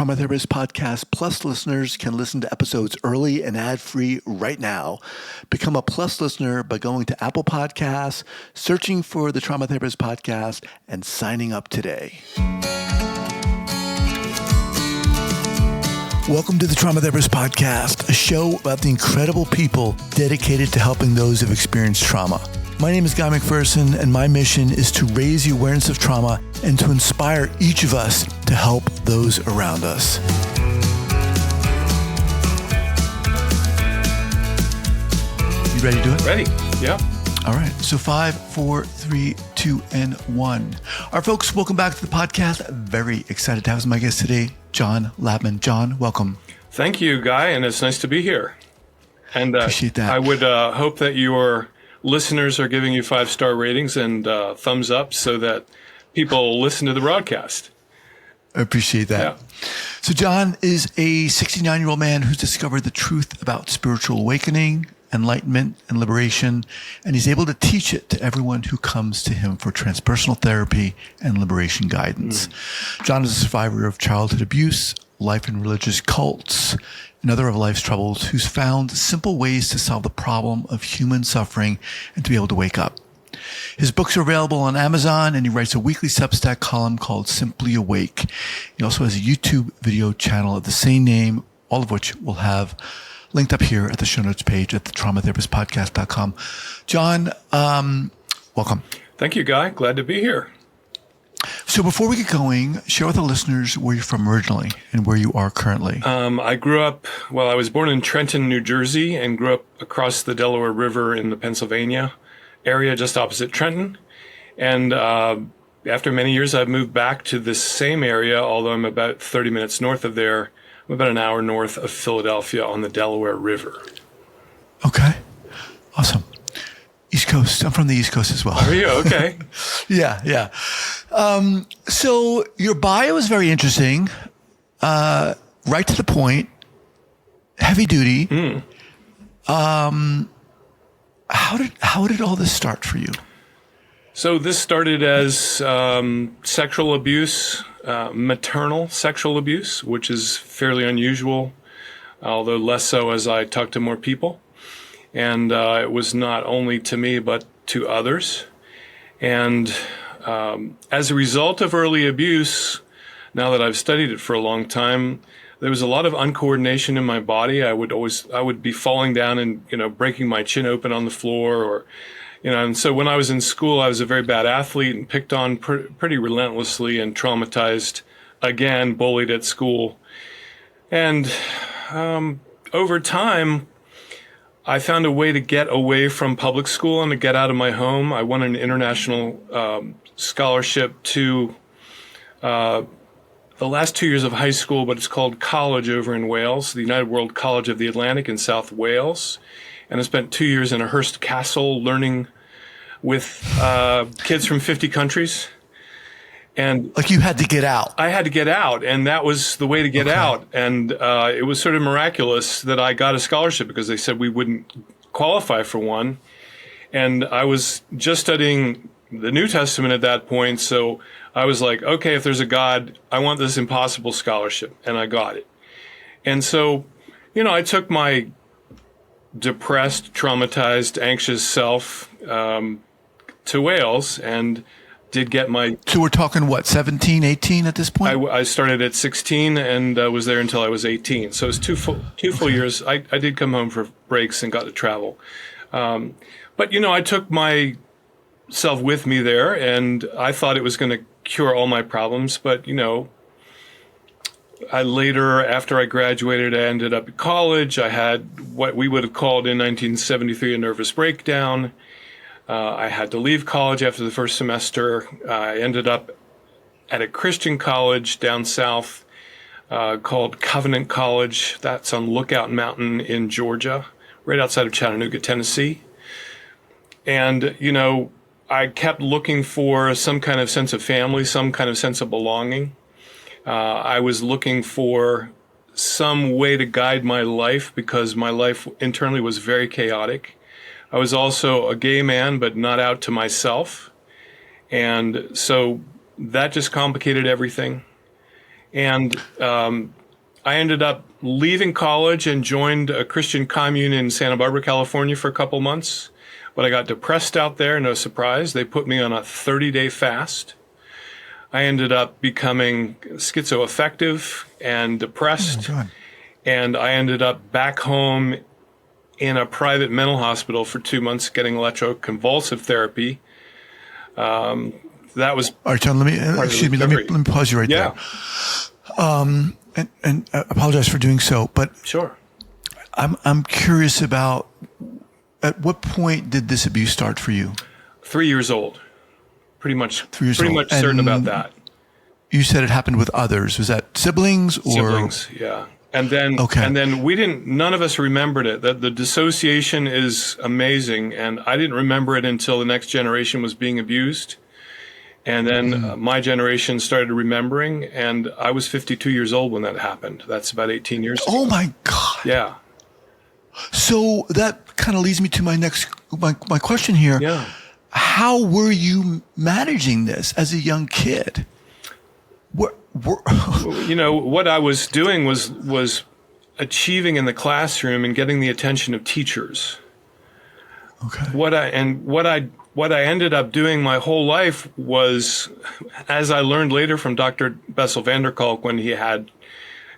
Trauma Therapist Podcast Plus listeners can listen to episodes early and ad-free right now. Become a Plus listener by going to Apple Podcasts, searching for the Trauma Therapist Podcast, and signing up today. Welcome to the Trauma Therapist Podcast, a show about the incredible people dedicated to helping those who have experienced trauma. My name is Guy McPherson, and my mission is to raise the awareness of trauma and to inspire each of us to help those around us. You ready to do it? Ready, yeah. All right, so 5, 4, 3, 2, and 1. All right, folks, welcome back to the podcast. Very excited to have as my guest today, Jon Labman. Jon, welcome. Thank you, Guy, and it's nice to be here. And appreciate that. I would hope that your listeners are giving you 5-star ratings and thumbs up so that people listen to the broadcast. I appreciate that. Yeah. So Jon is a 69-year-old man who's discovered the truth about spiritual awakening, enlightenment, and liberation, and he's able to teach it to everyone who comes to him for transpersonal therapy and liberation guidance. Jon is a survivor of childhood abuse, life in religious cults, and other of life's troubles, who's found simple ways to solve the problem of human suffering and to be able to wake up. His books are available on Amazon, and he writes a weekly Substack column called Simply Awake. He also has a YouTube video channel of the same name, all of which we'll have linked up here at the show notes page at thetraumatherapistpodcast.com. Jon, welcome. Thank you, Guy. Glad to be here. So before we get going, share with the listeners where you're from originally and where you are currently. I was born in Trenton, New Jersey, and grew up across the Delaware River in the Pennsylvania area, just opposite Trenton. And after many years, I've moved back to this same area, although I'm about 30 minutes north of there. I'm about an hour north of Philadelphia on the Delaware River. Okay. Awesome. East Coast. I'm from the East Coast as well. Are you? Okay. Yeah. So your bio is very interesting. Right to the point. Heavy duty. How did all this start for you? So this started as sexual abuse, maternal sexual abuse, which is fairly unusual, although less so as I talk to more people. And it was not only to me, but to others. And as a result of early abuse, now that I've studied it for a long time, there was a lot of uncoordination in my body. I would be falling down and, breaking my chin open on the floor or, and so when I was in school, I was a very bad athlete and picked on pretty relentlessly and traumatized, again, bullied at school. And over time, I found a way to get away from public school and to get out of my home. I won an international scholarship to the last 2 years of high school, but it's called college over in Wales, the United World College of the Atlantic in South Wales. And I spent 2 years in a Hearst Castle learning with kids from 50 countries. And like you had to get out. I had to get out, and that was the way to get out. And it was sort of miraculous that I got a scholarship because they said we wouldn't qualify for one. And I was just studying the New Testament at that point, so I was like, okay, if there's a God, I want this impossible scholarship, and I got it. And so, I took my depressed, traumatized, anxious self to Wales and did get my... So we're talking, 17, 18 at this point? I started at 16 and was there until I was 18. So it was two full years. I did come home for breaks and got to travel. But, I took myself with me there, and I thought it was going to cure all my problems. But, after I graduated, I ended up at college. I had what we would have called in 1973 a nervous breakdown. I had to leave college after the first semester. I ended up at a Christian college down south called Covenant College. That's on Lookout Mountain in Georgia, right outside of Chattanooga, Tennessee. And, I kept looking for some kind of sense of family, some kind of sense of belonging. I was looking for some way to guide my life because my life internally was very chaotic. I was also a gay man, but not out to myself. And so that just complicated everything. And I ended up leaving college and joined a Christian commune in Santa Barbara, California for a couple months. But I got depressed out there, no surprise. They put me on a 30-day fast. I ended up becoming schizoaffective and depressed. Oh, God. And I ended up back home in a private mental hospital for 2 months getting electroconvulsive therapy. That was All right, John, let me pause you right there. And I apologize for doing so, but Sure. I'm curious about, at what point did this abuse start for you? 3 years old. Pretty much 3 years pretty old. much certain And about that. You said it happened with others. Was that siblings or Siblings, yeah. And then none of us remembered it. The dissociation is amazing, and I didn't remember it until the next generation was being abused. And then my generation started remembering, and I was 52 years old when that happened. That's about 18 years ago. Oh my God. Yeah. So that kind of leads me to my question here. Yeah. How were you managing this as a young kid? You know, what I was doing was achieving in the classroom and getting the attention of teachers. Okay. What I ended up doing my whole life was, as I learned later from Dr. Bessel van der Kolk when he had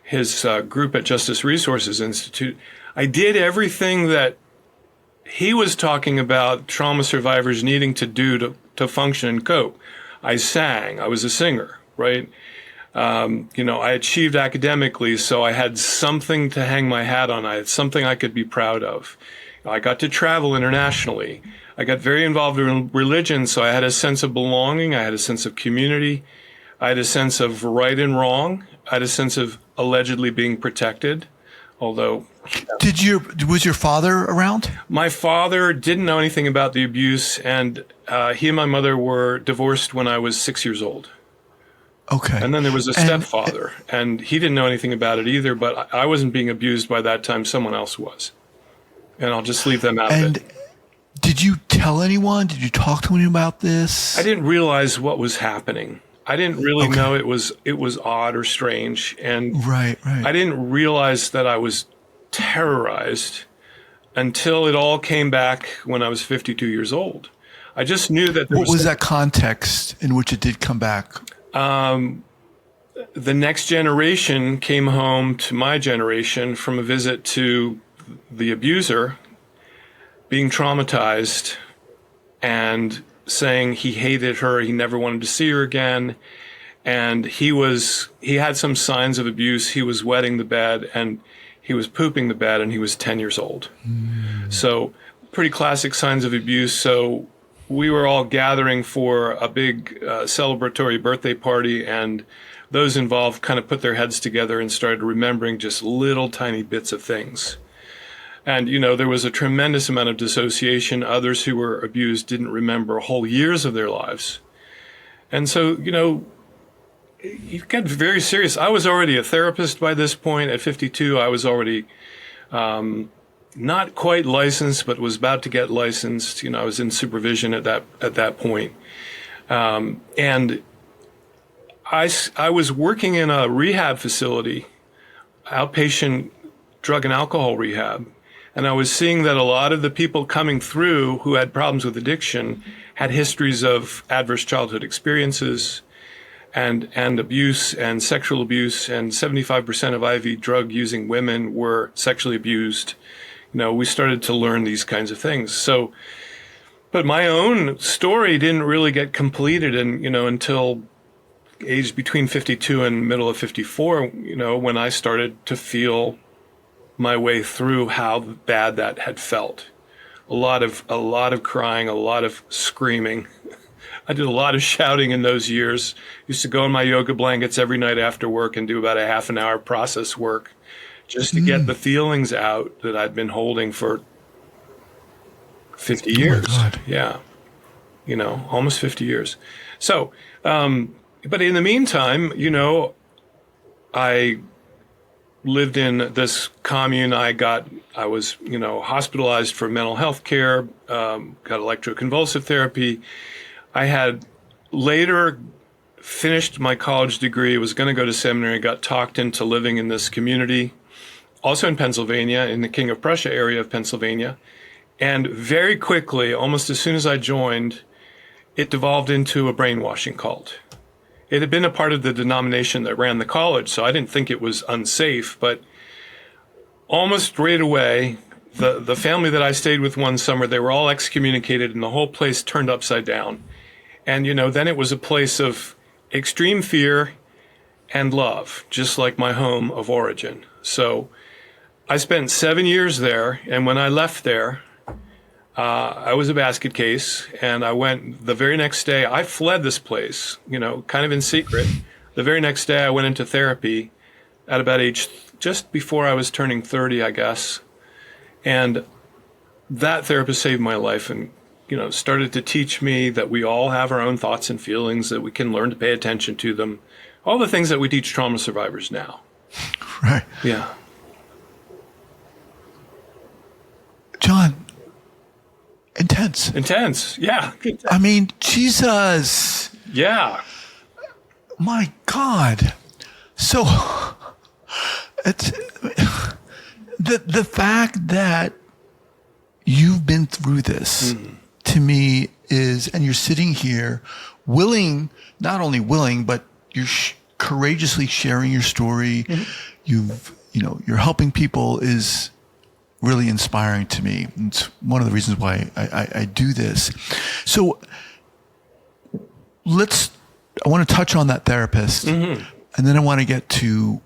his group at Justice Resources Institute, I did everything that he was talking about trauma survivors needing to do to function and cope. I sang. I was a singer, right? I achieved academically, so I had something to hang my hat on. I had something I could be proud of. I got to travel internationally. I got very involved in religion, so I had a sense of belonging. I had a sense of community. I had a sense of right and wrong. I had a sense of allegedly being protected, although... Was your father around? My father didn't know anything about the abuse, and he and my mother were divorced when I was 6 years old. Okay. And then there was a stepfather, and he didn't know anything about it either, but I wasn't being abused by that time. Someone else was. And I'll just leave them out of it. Did you tell anyone? Did you talk to anyone about this? I didn't realize what was happening. I didn't really know it was odd or strange. And right. I didn't realize that I was terrorized until it all came back when I was 52 years old. I just knew that What was that context in which it did come back? The next generation came home to my generation from a visit to the abuser, being traumatized and saying he hated her, he never wanted to see her again. And he had some signs of abuse. He was wetting the bed and he was pooping the bed, and he was 10 years old. So pretty classic signs of abuse. So we were all gathering for a big celebratory birthday party, and those involved kind of put their heads together and started remembering just little tiny bits of things. And, there was a tremendous amount of dissociation. Others who were abused didn't remember whole years of their lives. And so, it got very serious. I was already a therapist by this point. At 52, I was already not quite licensed, but was about to get licensed. I was in supervision at that point. And I was working in a rehab facility, outpatient drug and alcohol rehab. And I was seeing that a lot of the people coming through who had problems with addiction had histories of adverse childhood experiences and abuse and sexual abuse, and 75% of IV drug using women were sexually abused. We started to learn these kinds of things. So, but my own story didn't really get completed until aged between 52 and middle of 54, when I started to feel my way through how bad that had felt. A lot of crying, a lot of screaming. I did a lot of shouting in those years. Used to go in my yoga blankets every night after work and do about a half an hour process work just to get the feelings out that I'd been holding for 50 years. Oh my God. Yeah. Almost 50 years. So, but in the meantime, I lived in this commune. I was, hospitalized for mental health care, got electroconvulsive therapy. I had later finished my college degree, was going to go to seminary, got talked into living in this community, also in Pennsylvania, in the King of Prussia area of Pennsylvania. And very quickly, almost as soon as I joined, it devolved into a brainwashing cult. It had been a part of the denomination that ran the college, so I didn't think it was unsafe, but almost right away, the family that I stayed with one summer, they were all excommunicated and the whole place turned upside down. And, then it was a place of extreme fear and love, just like my home of origin. So I spent 7 years there, and when I left there, I was a basket case, and I went the very next day. I fled this place, kind of in secret. The very next day, I went into therapy at about just before I was turning 30, I guess. And that therapist saved my life and, started to teach me that we all have our own thoughts and feelings, that we can learn to pay attention to them. All the things that we teach trauma survivors now. Right. Yeah. Jon, intense. Yeah. I mean, Jesus. Yeah. My God. So it's the fact that you've been through this to me is, and you're sitting here not only willing, but you're courageously sharing your story. You're helping people is really inspiring to me. It's one of the reasons why I do this. So I want to touch on that therapist, and then I want to get to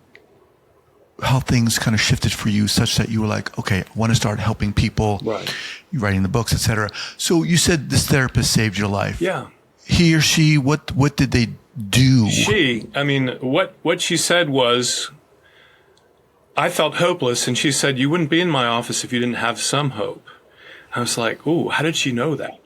how things kind of shifted for you such that you were like, okay, I want to start helping people, right? You're writing the books, etc. So you said this therapist saved your life. Yeah. He or she, what did they do? What she said was, I felt hopeless, and she said, you wouldn't be in my office if you didn't have some hope. I was like, ooh, how did she know that?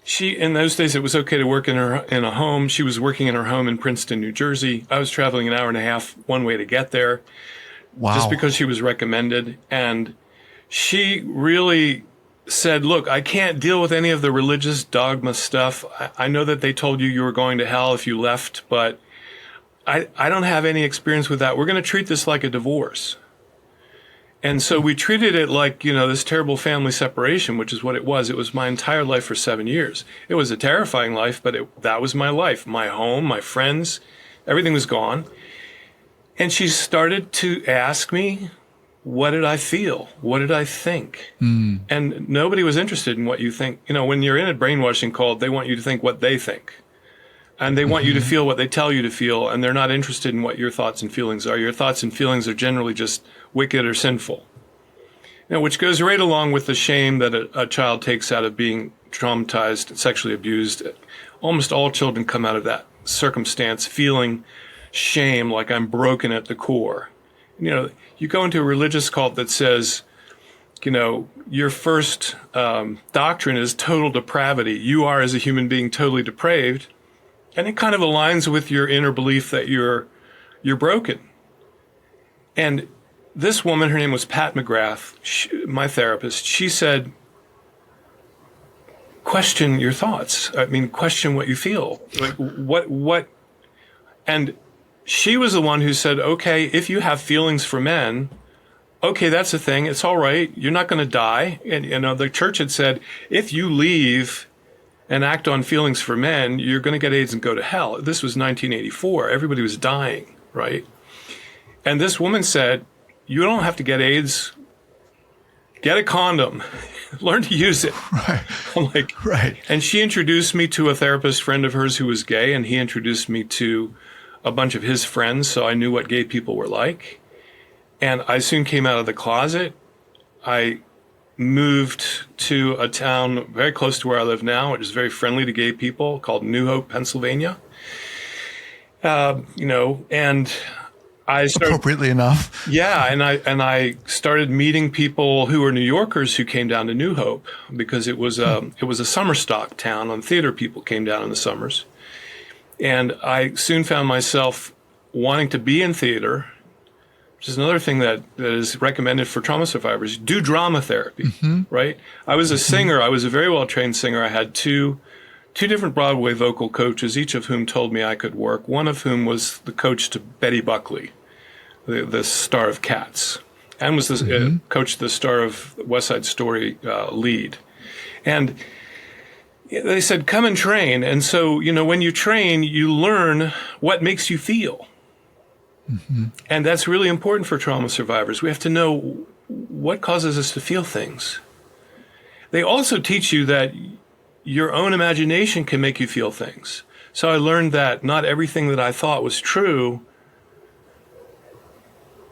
She in those days, it was okay to work in a home. She was working in her home in Princeton, New Jersey. I was traveling an hour and a half one way to get there. Wow. Just because she was recommended. And she really said, look, I can't deal with any of the religious dogma stuff. I know that they told you were going to hell if you left, but I don't have any experience with that. We're going to treat this like a divorce. And so we treated it like, this terrible family separation, which is what it was. It was my entire life for 7 years. It was a terrifying life, but that was my life. My home, my friends, everything was gone. And she started to ask me, what did I feel? What did I think? And nobody was interested in what you think. When you're in a brainwashing cult, they want you to think what they think. And they want you to feel what they tell you to feel, and they're not interested in what your thoughts and feelings are. Your thoughts and feelings are generally just wicked or sinful. Which goes right along with the shame that a child takes out of being traumatized, sexually abused. Almost all children come out of that circumstance feeling shame, like I'm broken at the core. You go into a religious cult that says, your first doctrine is total depravity. You are, as a human being, totally depraved. And it kind of aligns with your inner belief that you're broken. And this woman, her name was Pat McGrath, my therapist, she said, question your thoughts. Question what you feel. Like what? And she was the one who said, okay, if you have feelings for men, okay, that's a thing. It's all right. You're not going to die. And, the church had said, if you leave and act on feelings for men, you're going to get AIDS and go to hell. This was 1984. Everybody was dying, right? And this woman said, you don't have to get AIDS. Get a condom. Learn to use it. Right. I'm like, right. And she introduced me to a therapist friend of hers who was gay, and he introduced me to a bunch of his friends, so I knew what gay people were like. And I soon came out of the closet. I moved to a town very close to where I live now, which is very friendly to gay people, called New Hope, Pennsylvania. And I started, appropriately enough. Yeah, and I started meeting people who were New Yorkers who came down to New Hope because it was a summer stock town, and theater people came down in the summers. And I soon found myself wanting to be in theater, which is another thing that is recommended for trauma survivors. Do drama therapy, right? I was a singer. I was a very well-trained singer. I had two two different Broadway vocal coaches, each of whom told me I could work, one of whom was the coach to Betty Buckley, the star of Cats, and was the coach to the star of West Side Story lead. And they said, come and train. And so, when you train, you learn what makes you feel. And that's really important for trauma survivors. We have to know what causes us to feel things. They also teach you that your own imagination can make you feel things. So I learned that not everything that I thought was true,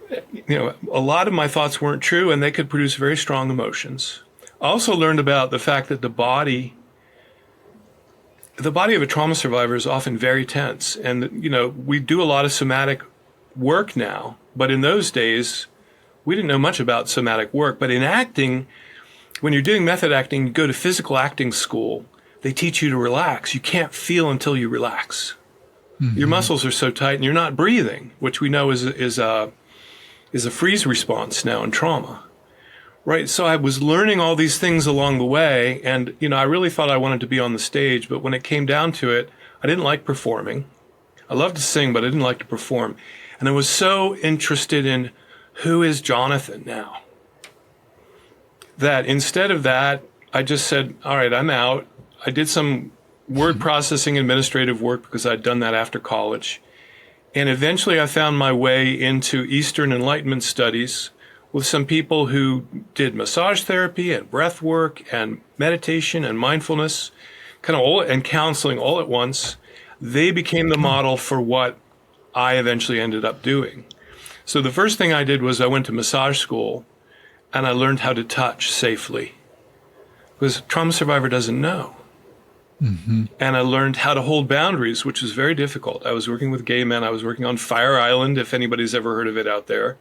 a lot of my thoughts weren't true, and they could produce very strong emotions. I also learned about the fact that the body of a trauma survivor is often very tense. And, we do a lot of somatic work now, but in those days, we didn't know much about somatic work. But in acting, when you're doing method acting, you go to physical acting school. They teach you to relax. You can't feel until you relax. Your muscles are so tight, and you're not breathing, which we know is a freeze response now in trauma. Right. So I was learning all these things along the way. And, I really thought I wanted to be on the stage. But when it came down to it, I didn't like performing. I loved to sing, but I didn't like to perform. And I was so interested in who is Jonathan now, that instead of that, I just said, all right, I'm out. I did some word processing administrative work because I'd done that after college. And eventually I found my way into Eastern Enlightenment studies with some people who did massage therapy and breath work and meditation and mindfulness, and counseling all at once. They became the model for what I eventually ended up doing. So the first thing I did was I went to massage school and I learned how to touch safely, because a trauma survivor doesn't know. And I learned how to hold boundaries, which was very difficult. I was working with gay men. I was working on Fire Island, if anybody's ever heard of it out there.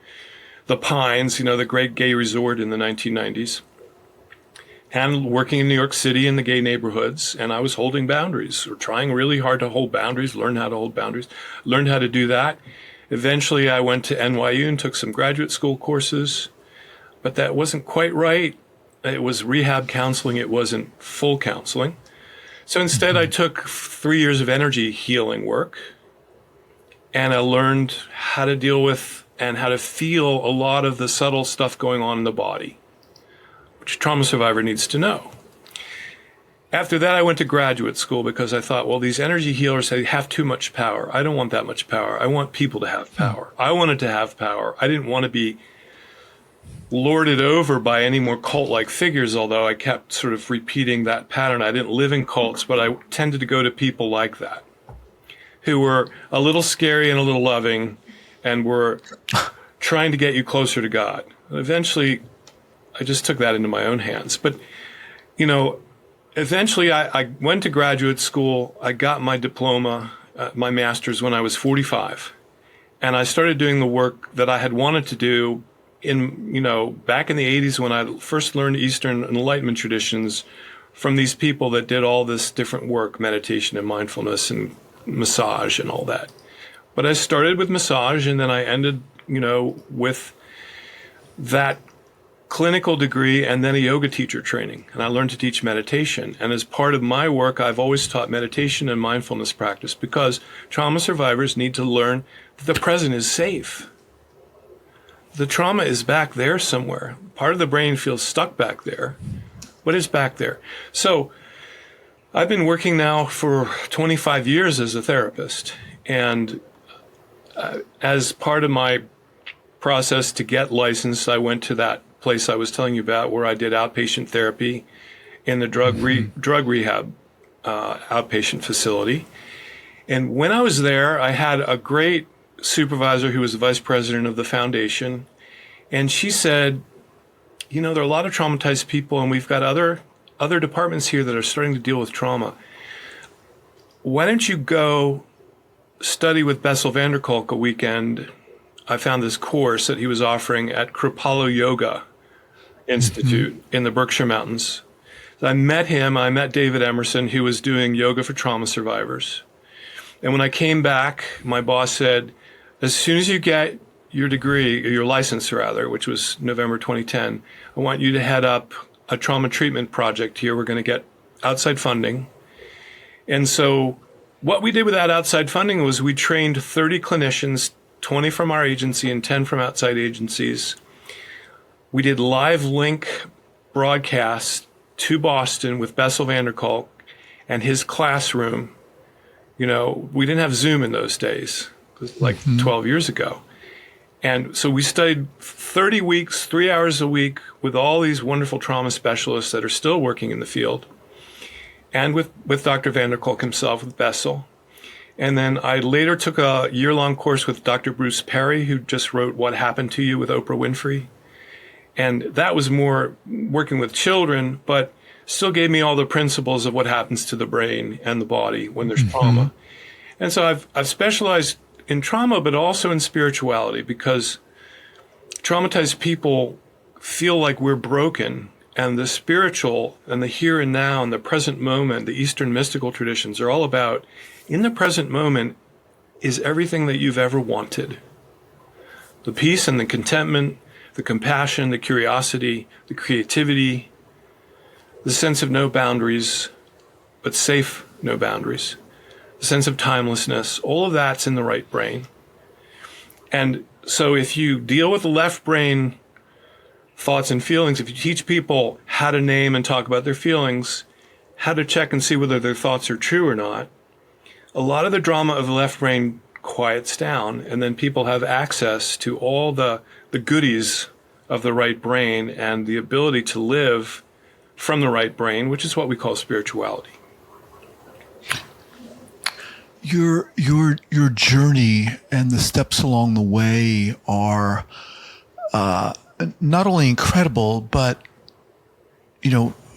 The Pines, the great gay resort in the 1990s, and working in New York City in the gay neighborhoods. And I was holding boundaries, or trying really hard to hold boundaries, learn how to hold boundaries, learned how to do that. Eventually, I went to NYU and took some graduate school courses, but that wasn't quite right. It was rehab counseling. It wasn't full counseling. So instead, I took 3 years of energy healing work, and I learned how to deal with and how to feel a lot of the subtle stuff going on in the body, which a trauma survivor needs to know. After that, I went to graduate school because I thought, well, these energy healers, they have too much power. I don't want that much power. I want people to have power. I wanted to have power. I didn't want to be lorded over by any more cult-like figures, although I kept sort of repeating that pattern. I didn't live in cults, but I tended to go to people like that, who were a little scary and a little loving, and were trying to get you closer to God. Eventually, I just took that into my own hands. But, eventually I went to graduate school. I got my diploma, my master's, when I was 45. And I started doing the work that I had wanted to do back in the 80s, when I first learned Eastern Enlightenment traditions from these people that did all this different work, meditation and mindfulness and massage and all that. But I started with massage, and then I ended, with that clinical degree and then a yoga teacher training. And I learned to teach meditation. And as part of my work, I've always taught meditation and mindfulness practice, because trauma survivors need to learn that the present is safe. The trauma is back there somewhere. Part of the brain feels stuck back there, but it's back there. So I've been working now for 25 years as a therapist. And as part of my process to get licensed, I went to that place I was telling you about where I did outpatient therapy in the drug rehab outpatient facility. And when I was there, I had a great supervisor who was the vice president of the foundation. And she said, there are a lot of traumatized people, and we've got other departments here that are starting to deal with trauma. Why don't you go study with Bessel van der Kolk a weekend? I found this course that he was offering at Kripalu Yoga Institute in the Berkshire Mountains. So I met him. I met David Emerson, who was doing yoga for trauma survivors. And when I came back, my boss said, as soon as you get your degree, or your license rather, which was November 2010, I want you to head up a trauma treatment project here. We're going to get outside funding. And so what we did with that outside funding was we trained 30 clinicians, 20 from our agency and 10 from outside agencies. We did live link broadcasts to Boston with Bessel van der Kolk and his classroom. You know, we didn't have Zoom in those days, like 12 years ago. And so we studied 30 weeks, 3 hours a week with all these wonderful trauma specialists that are still working in the field, and with Dr. van der Kolk himself, with Bessel. And then I later took a year-long course with Dr. Bruce Perry, who just wrote What Happened to You with Oprah Winfrey. And that was more working with children, but still gave me all the principles of what happens to the brain and the body when there's trauma. And so I've specialized in trauma, but also in spirituality, because traumatized people feel like we're broken, and the spiritual and the here and now and the present moment, the Eastern mystical traditions are all about, in the present moment is everything that you've ever wanted. The peace and the contentment, the compassion, the curiosity, the creativity, the sense of no boundaries, but safe no boundaries, the sense of timelessness, all of that's in the right brain. And so if you deal with the left brain thoughts and feelings, if you teach people how to name and talk about their feelings, how to check and see whether their thoughts are true or not, a lot of the drama of the left brain quiets down, and then people have access to all the goodies of the right brain and the ability to live from the right brain, which is what we call spirituality. Your journey and the steps along the way are not only incredible, but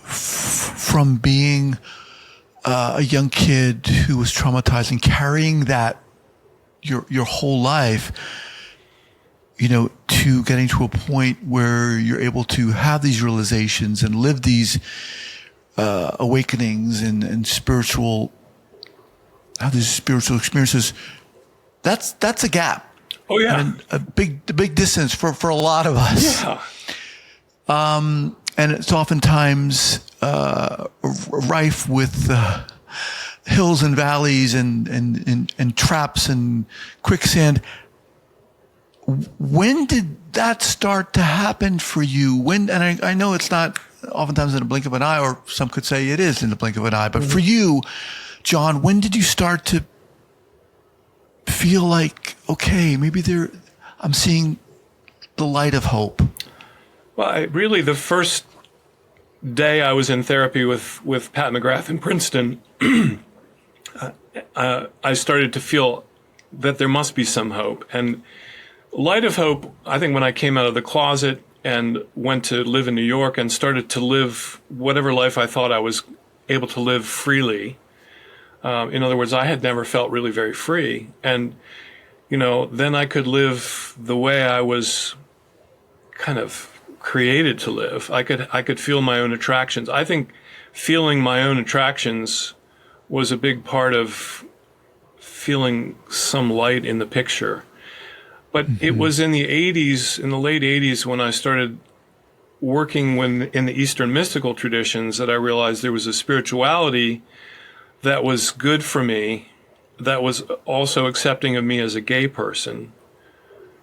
from being a young kid who was traumatized and carrying that your whole life, to getting to a point where you're able to have these realizations and live these awakenings and spiritual, have these spiritual experiences. That's a gap. Oh yeah, and a big distance for a lot of us. Yeah. And it's oftentimes rife with hills and valleys and traps and quicksand. When did that start to happen for you? And I know it's not oftentimes in the blink of an eye, or some could say it is in the blink of an eye. But for you, Jon, when did you start to feel like, okay, maybe I'm seeing the light of hope? Well, really, the first day I was in therapy with Pat McGrath in Princeton, I started to feel that there must be some hope. And light of hope, I think when I came out of the closet and went to live in New York and started to live whatever life I thought I was able to live freely. In other words, I had never felt really very free. And, then I could live the way I was kind of created to live. I could feel my own attractions. I think feeling my own attractions was a big part of feeling some light in the picture. But it was in the late 80s, when I started working in the Eastern mystical traditions, that I realized there was a spirituality that was good for me, that was also accepting of me as a gay person.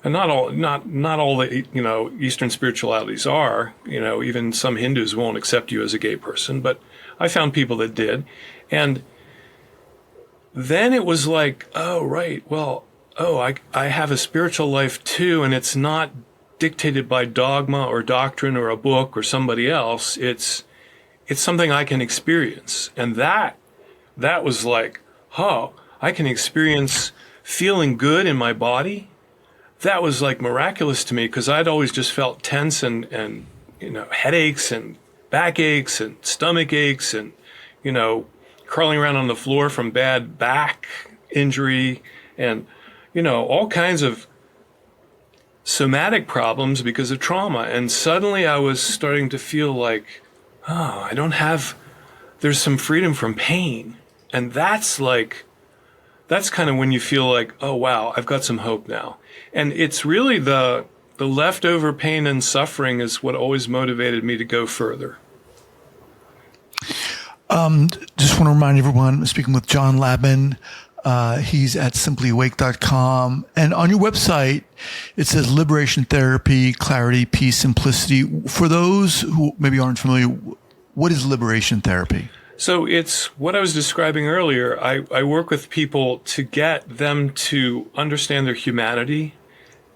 And not all the Eastern spiritualities are. Even some Hindus won't accept you as a gay person, but I found people that did. And then it was like, oh right, well, I have a spiritual life too, and it's not dictated by dogma or doctrine or a book or somebody else. It's something I can experience. And that was like, I can experience feeling good in my body. That was like miraculous to me, because I'd always just felt tense and headaches and backaches and stomach aches and, crawling around on the floor from bad back injury and, all kinds of somatic problems because of trauma. And suddenly I was starting to feel like, there's some freedom from pain. And that's kind of when you feel like, oh, wow, I've got some hope now. And it's really the leftover pain and suffering is what always motivated me to go further. Just want to remind everyone, I'm speaking with Jon Labman. He's at simplyawake.com. And on your website, it says liberation therapy, clarity, peace, simplicity. For those who maybe aren't familiar, what is liberation therapy? So it's what I was describing earlier. I work with people to get them to understand their humanity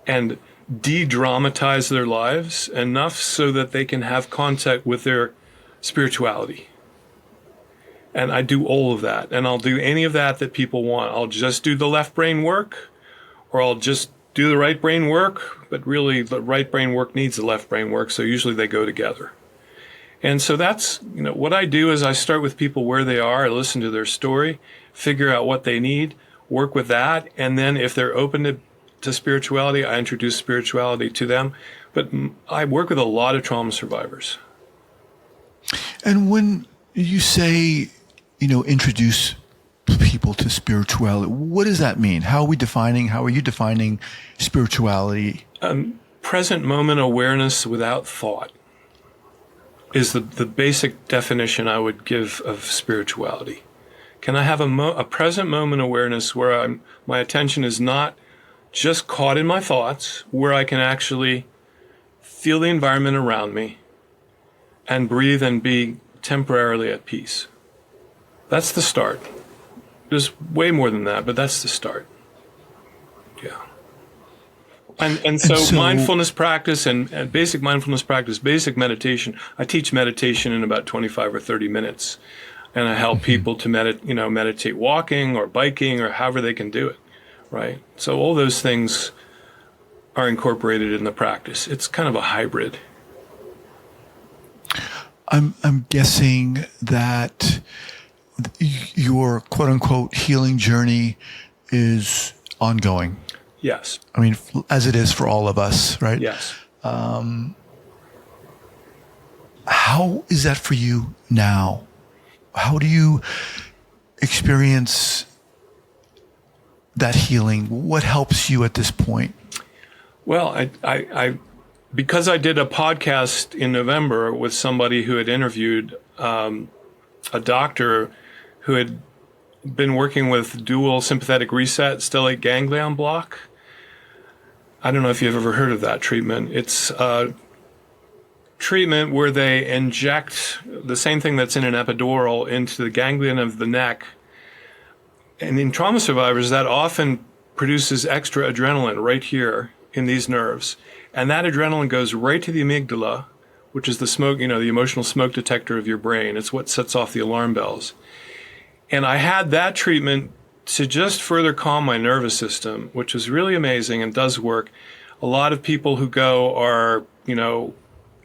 and de-dramatize their lives enough so that they can have contact with their spirituality. And I do all of that. And I'll do any of that people want. I'll just do the left brain work, or I'll just do the right brain work. But really, the right brain work needs the left brain work. So usually they go together. And so that's, what I do is I start with people where they are. I listen to their story, figure out what they need, work with that. And then if they're open to spirituality, I introduce spirituality to them. But I work with a lot of trauma survivors. And when you say, introduce people to spirituality, what does that mean? How are you defining spirituality? Present moment awareness without thought is the basic definition I would give of spirituality. Can I have a present moment awareness where my attention is not just caught in my thoughts, where I can actually feel the environment around me and breathe and be temporarily at peace? That's the start. There's way more than that, but that's the start. Yeah. And so mindfulness practice and basic mindfulness practice, basic meditation. I teach meditation in about 25 or 30 minutes. And I help people to meditate walking or biking or however they can do it. Right? So all those things are incorporated in the practice. It's kind of a hybrid. I'm guessing that your quote unquote healing journey is ongoing. Yes. I mean, as it is for all of us, right? Yes. How is that for you now? How do you experience that healing? What helps you at this point? Well, I because I did a podcast in November with somebody who had interviewed a doctor who had been working with dual sympathetic reset stellate ganglion block. I don't know if you've ever heard of that treatment. It's a treatment where they inject the same thing that's in an epidural into the ganglion of the neck. And in trauma survivors, that often produces extra adrenaline right here in these nerves. And that adrenaline goes right to the amygdala, which is the smoke, the emotional smoke detector of your brain. It's what sets off the alarm bells. And I had that treatment to just further calm my nervous system, which was really amazing and does work. A lot of people who go are,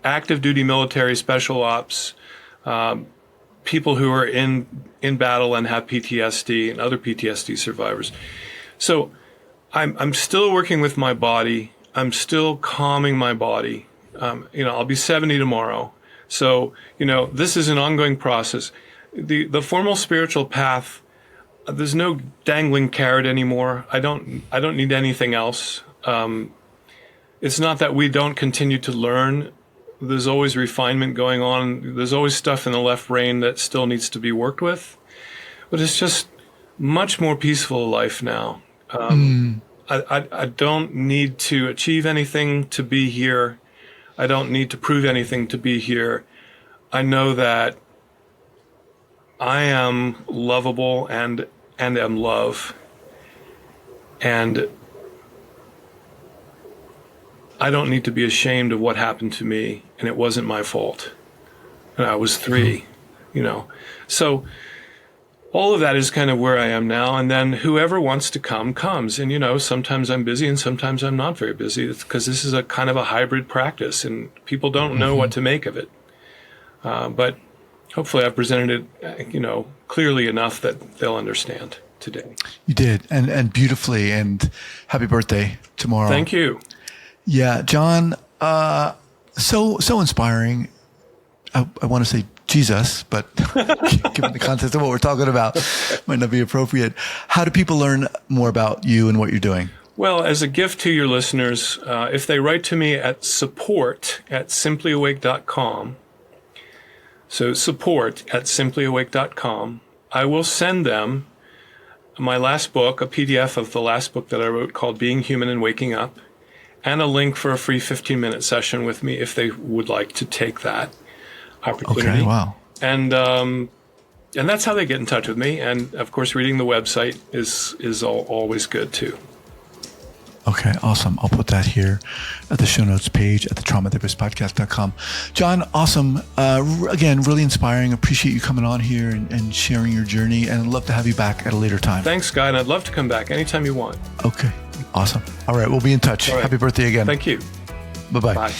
active duty military special ops, people who are in battle and have PTSD and other PTSD survivors. So I'm still working with my body. I'm still calming my body. I'll be 70 tomorrow. So, this is an ongoing process. The formal spiritual path, there's no dangling carrot anymore. I don't need anything else. It's not that we don't continue to learn. There's always refinement going on. There's always stuff in the left brain that still needs to be worked with. But it's just much more peaceful life now. I don't need to achieve anything to be here. I don't need to prove anything to be here. I know that I am lovable and am love. And I don't need to be ashamed of what happened to me, and it wasn't my fault. And I was 3, So all of that is kind of where I am now. And then whoever wants to come, comes. And, sometimes I'm busy and sometimes I'm not very busy. It's because this is a kind of a hybrid practice and people don't know what to make of it. But hopefully I've presented it, clearly enough that they'll understand today. You did, and beautifully, and happy birthday tomorrow. Thank you. Yeah, Jon, so inspiring. I want to say Jesus, but given the context of what we're talking about, might not be appropriate. How do people learn more about you and what you're doing? Well, as a gift to your listeners, if they write to me at support@simplyawake.com, So support@simplyawake.com. I will send them my last book, a PDF of the last book that I wrote called Being Human and Waking Up, and a link for a free 15-minute session with me if they would like to take that opportunity. Okay, wow. And that's how they get in touch with me. And of course, reading the website is always good too. Okay, awesome. I'll put that here at the show notes page at the traumatherapistpodcast.com. Jon, awesome. Again, really inspiring. Appreciate you coming on here and sharing your journey, and I'd love to have you back at a later time. Thanks, Guy, and I'd love to come back anytime you want. Okay, awesome. All right, we'll be in touch. All right. Happy birthday again. Thank you. Bye-bye. Bye.